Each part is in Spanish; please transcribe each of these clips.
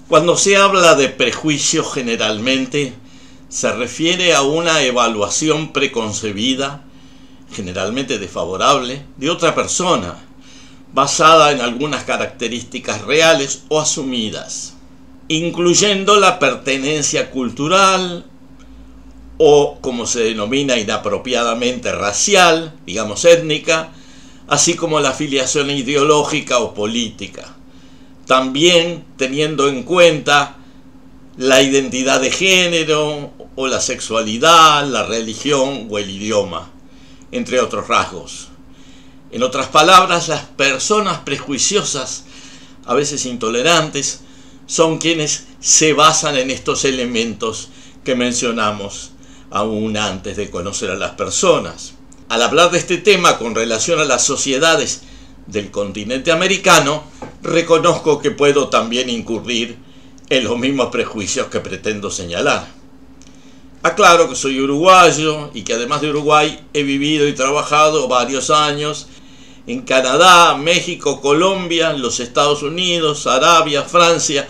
Cuando se habla de prejuicio, generalmente se refiere a una evaluación preconcebida, generalmente desfavorable, de otra persona, basada en algunas características reales o asumidas, incluyendo la pertenencia cultural o, como se denomina inapropiadamente, racial, digamos étnica, así como la afiliación ideológica o política. También teniendo en cuenta la identidad de género o la sexualidad, la religión o el idioma, entre otros rasgos. En otras palabras, las personas prejuiciosas, a veces intolerantes, son quienes se basan en estos elementos que mencionamos aún antes de conocer a las personas. Al hablar de este tema con relación a las sociedades del continente americano, reconozco que puedo también incurrir en los mismos prejuicios que pretendo señalar. Aclaro que soy uruguayo y que además de Uruguay he vivido y trabajado varios años en Canadá, México, Colombia, los Estados Unidos, Arabia, Francia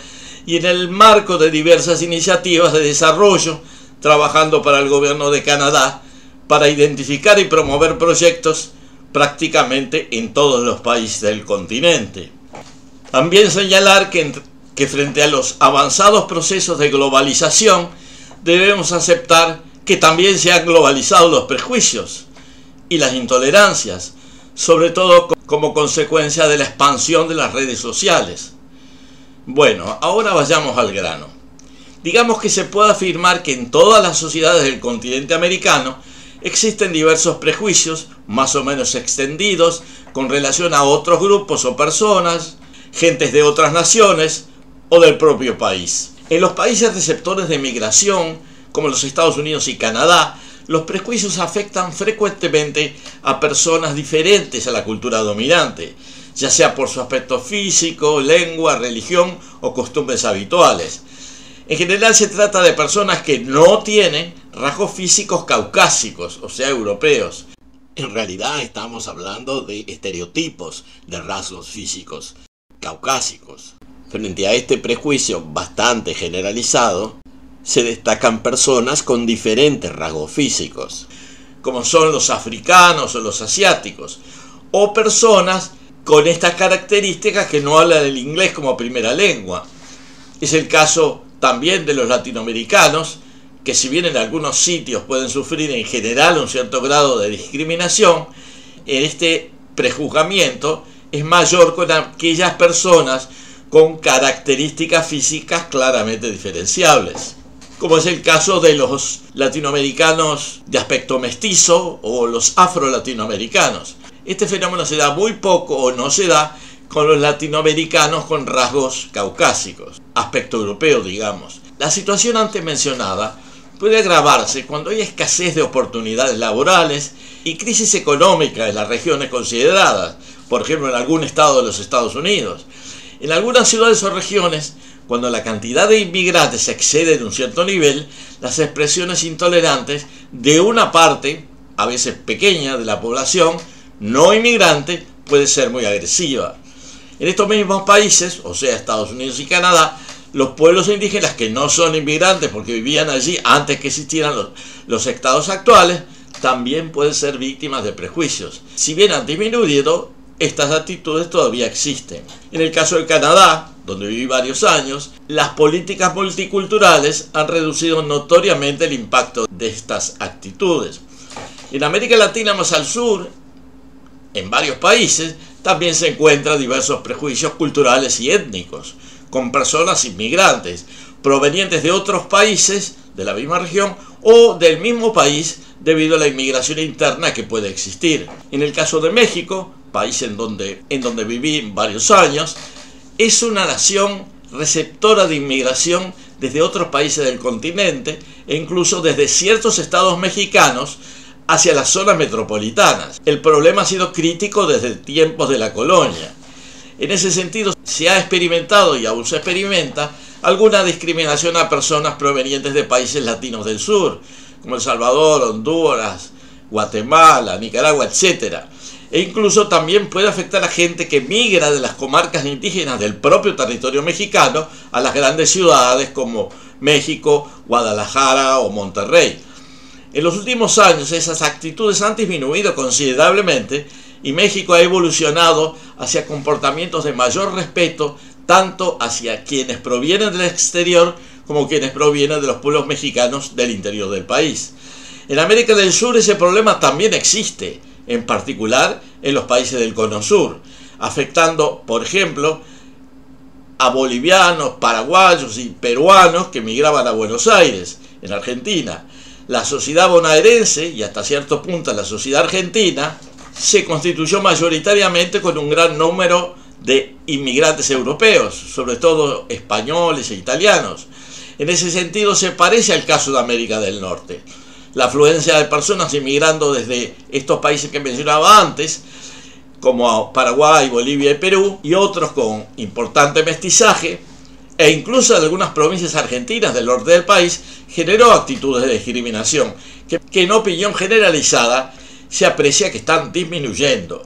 y en el marco de diversas iniciativas de desarrollo, trabajando para el gobierno de Canadá para identificar y promover proyectos prácticamente en todos los países del continente. También señalar que frente a los avanzados procesos de globalización debemos aceptar que también se han globalizado los prejuicios y las intolerancias, sobre todo como consecuencia de la expansión de las redes sociales. Bueno, ahora vayamos al grano. Digamos que se puede afirmar que en todas las sociedades del continente americano existen diversos prejuicios, más o menos extendidos, con relación a otros grupos o personas, gentes de otras naciones o del propio país. En los países receptores de migración, como los Estados Unidos y Canadá, los prejuicios afectan frecuentemente a personas diferentes a la cultura dominante, ya sea por su aspecto físico, lengua, religión o costumbres habituales. En general se trata de personas que no tienen rasgos físicos caucásicos, o sea, europeos. En realidad estamos hablando de estereotipos de rasgos físicos caucásicos. Frente a este prejuicio bastante generalizado, se destacan personas con diferentes rasgos físicos, como son los africanos o los asiáticos, o personas con estas características que no hablan el inglés como primera lengua. Es el caso también de los latinoamericanos, que si bien en algunos sitios pueden sufrir en general un cierto grado de discriminación, en este prejuzgamiento es mayor con aquellas personas con características físicas claramente diferenciables, como es el caso de los latinoamericanos de aspecto mestizo o los afro-latinoamericanos. Este fenómeno se da muy poco o no se da con los latinoamericanos con rasgos caucásicos, aspecto europeo, digamos. La situación antes mencionada puede agravarse cuando hay escasez de oportunidades laborales y crisis económica en las regiones consideradas, por ejemplo en algún estado de los Estados Unidos. En algunas ciudades o regiones, cuando la cantidad de inmigrantes excede de un cierto nivel, las expresiones intolerantes de una parte, a veces pequeña, de la población no inmigrante puede ser muy agresiva. En estos mismos países, o sea, Estados Unidos y Canadá, los pueblos indígenas que no son inmigrantes porque vivían allí antes que existieran los estados actuales, también pueden ser víctimas de prejuicios. Si bien han disminuido, estas actitudes todavía existen. En el caso de Canadá, donde viví varios años, las políticas multiculturales han reducido notoriamente el impacto de estas actitudes. En América Latina más al sur, en varios países, también se encuentran diversos prejuicios culturales y étnicos, con personas inmigrantes, provenientes de otros países de la misma región o del mismo país debido a la inmigración interna que puede existir. En el caso de México, país en donde viví varios años, es una nación receptora de inmigración desde otros países del continente e incluso desde ciertos estados mexicanos hacia las zonas metropolitanas. El problema ha sido crítico desde tiempos de la colonia. En ese sentido, se ha experimentado y aún se experimenta alguna discriminación a personas provenientes de países latinos del sur, como El Salvador, Honduras, Guatemala, Nicaragua, etc. e incluso también puede afectar a gente que migra de las comarcas indígenas del propio territorio mexicano a las grandes ciudades como México, Guadalajara o Monterrey. En los últimos años esas actitudes han disminuido considerablemente y México ha evolucionado hacia comportamientos de mayor respeto tanto hacia quienes provienen del exterior como quienes provienen de los pueblos mexicanos del interior del país. En América del Sur ese problema también existe, en particular en los países del Cono Sur, afectando, por ejemplo, a bolivianos, paraguayos y peruanos que migraban a Buenos Aires, en Argentina. La sociedad bonaerense, y hasta cierto punto la sociedad argentina, se constituyó mayoritariamente con un gran número de inmigrantes europeos, sobre todo españoles e italianos. En ese sentido se parece al caso de América del Norte. La afluencia de personas inmigrando desde estos países que mencionaba antes, como Paraguay, Bolivia y Perú, y otros con importante mestizaje, e incluso en algunas provincias argentinas del norte del país, generó actitudes de discriminación que en opinión generalizada se aprecia que están disminuyendo.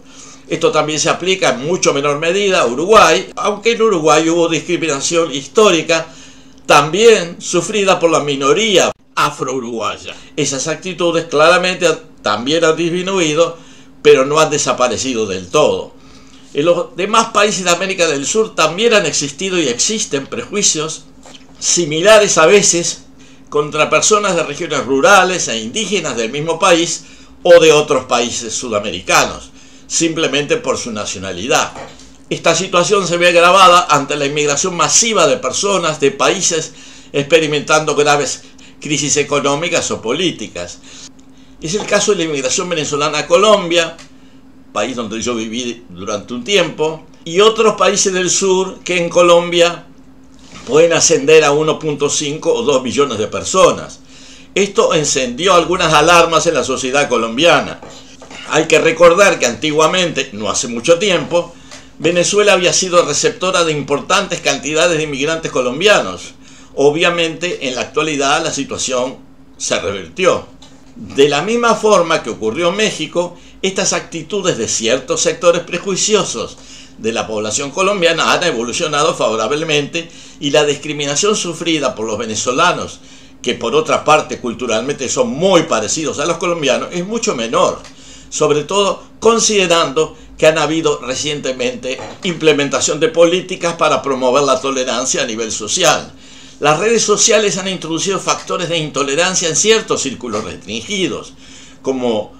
Esto también se aplica en mucho menor medida a Uruguay, aunque en Uruguay hubo discriminación histórica también sufrida por la minoría afro-uruguaya. Esas actitudes claramente también han disminuido, pero no han desaparecido del todo. En los demás países de América del Sur también han existido y existen prejuicios similares a veces contra personas de regiones rurales e indígenas del mismo país o de otros países sudamericanos, simplemente por su nacionalidad. Esta situación se ve agravada ante la inmigración masiva de personas de países experimentando graves crisis económicas o políticas. Es el caso de la inmigración venezolana a Colombia, país donde yo viví durante un tiempo, y otros países del sur que en Colombia pueden ascender a 1.5 o 2 millones de personas. Esto encendió algunas alarmas en la sociedad colombiana. Hay que recordar que antiguamente, no hace mucho tiempo, Venezuela había sido receptora de importantes cantidades de inmigrantes colombianos. Obviamente, en la actualidad la situación se revirtió. De la misma forma que ocurrió en México, estas actitudes de ciertos sectores prejuiciosos de la población colombiana han evolucionado favorablemente y la discriminación sufrida por los venezolanos, que por otra parte culturalmente son muy parecidos a los colombianos, es mucho menor, sobre todo considerando que han habido recientemente implementación de políticas para promover la tolerancia a nivel social. Las redes sociales han introducido factores de intolerancia en ciertos círculos restringidos, como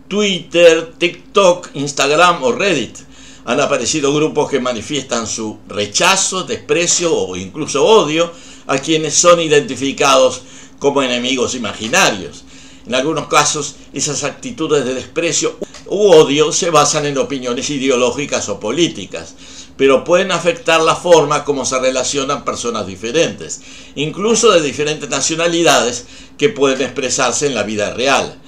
Twitter, TikTok, Instagram o Reddit. Han aparecido grupos que manifiestan su rechazo, desprecio o incluso odio a quienes son identificados como enemigos imaginarios. En algunos casos, esas actitudes de desprecio u odio se basan en opiniones ideológicas o políticas, pero pueden afectar la forma como se relacionan personas diferentes, incluso de diferentes nacionalidades que pueden expresarse en la vida real.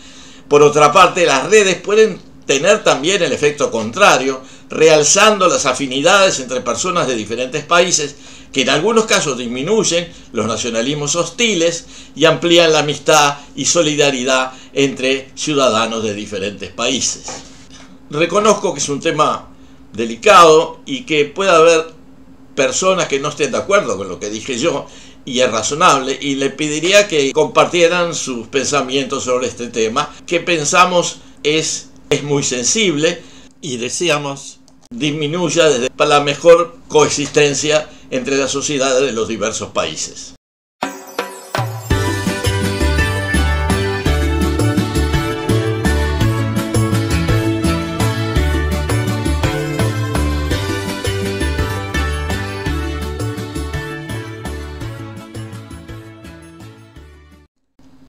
Por otra parte, las redes pueden tener también el efecto contrario, realzando las afinidades entre personas de diferentes países, que en algunos casos disminuyen los nacionalismos hostiles y amplían la amistad y solidaridad entre ciudadanos de diferentes países. Reconozco que es un tema delicado y que puede haber personas que no estén de acuerdo con lo que dije yo, y es razonable, y le pediría que compartieran sus pensamientos sobre este tema, que pensamos es muy sensible y deseamos disminuya desde la mejor coexistencia entre las sociedades de los diversos países.